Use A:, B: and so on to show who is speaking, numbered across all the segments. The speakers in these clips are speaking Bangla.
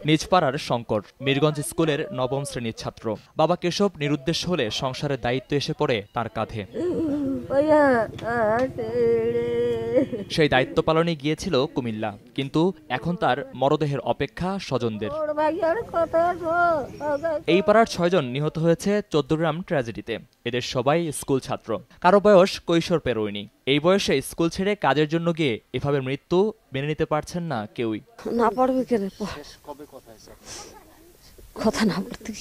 A: নিজ পাড়ার শঙ্কর মিরগঞ্জ স্কুলের নবম শ্রেণীর ছাত্র। বাবা কেশব নিরুদ্দেশ হলে সংসারের দায়িত্ব এসে পড়ে তার কাঁধে। সেই দায়িত্ব পালনে গিয়েছিল কুমিল্লা, কিন্তু এখন তার মরদেহের অপেক্ষা স্বজনদের। এই পাড়ার 6 জন নিহত হয়েছে চৌদ্দগ্রাম ট্র্যাজেডিতে। এদের সবাই স্কুল ছাত্র, কারো বয়স কৈশোর পেরোয়নি। এই বয়সে স্কুল ছেড়ে কাজের জন্য গিয়ে এভাবে মৃত্যু মেনে নিতে পারছেন না কেউই।
B: না পড়বে কেন কথা না পড়তে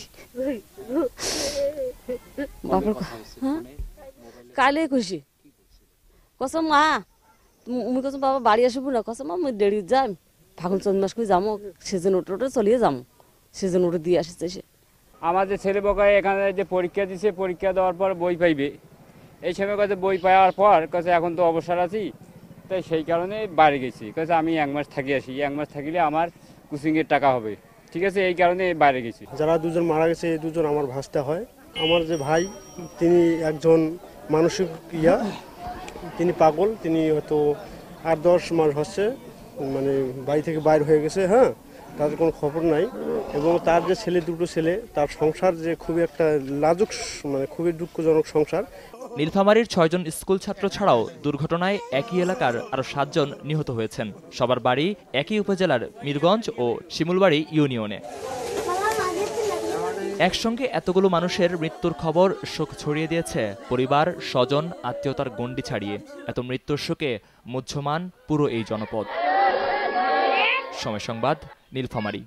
B: বাবার কালে খুশি কসম মা তুমি কসম বাবা বাড়ি আসবো না, কসম আমি দেরি যাই ফাগুন চন্দ্র মাস করে যাবো, সেজন ওটা চলিয়ে যাবো, সেজন ওটা দিয়ে আসছে। সে
C: আমাদের ছেলে বকায় এখানে যে পরীক্ষা দিছে, পরীক্ষা দেওয়ার পর বই পাইবে, এই সময় কাছে বই পাওয়ার পর কাছে এখন তো অবসর আছি, তাই সেই কারণে বাইরে গেছি। কাছে আমি 1 মাস থাকি আসি, 1 মাস থাকিলে আমার কোচিংয়ের টাকা হবে, ঠিক আছে, এই কারণে বাইরে গেছি।
D: যারা 2 জন মারা গেছে এই 2 জন আমার ভাসতে হয়। আমার যে ভাই তিনি একজন মানসিক তিনি পাগল, তিনি হয়তো 8-10 মাস হচ্ছে মানে বাড়ি থেকে বাইর হয়ে গেছে। হ্যাঁ, তাদের কোনো খবর নাই। এবং তার যে ছেলে 2টো ছেলে, তার সংসার যে খুবই একটা লাজুক মানে খুবই দুঃখজনক সংসার।
A: নীলফামারীর 6 জন স্কুল ছাত্র ছাড়াও দুর্ঘটনায় একই এলাকার আরো 7 জন নিহত হয়েছেন। সবার বাড়ি একই উপজেলার মিরগঞ্জ ও শিমুলবাড়ি ইউনিয়নে। একসঙ্গে এতগুলো মানুষের মৃত্যুর খবর শোক ছড়িয়ে দিয়েছে পরিবার, স্বজন, আত্মীয়তার গণ্ডি ছাড়িয়ে। এত মৃত্যুর শোকে মুহ্যমান পুরো এই জনপদ। সময় সংবাদ, নীলফামারী।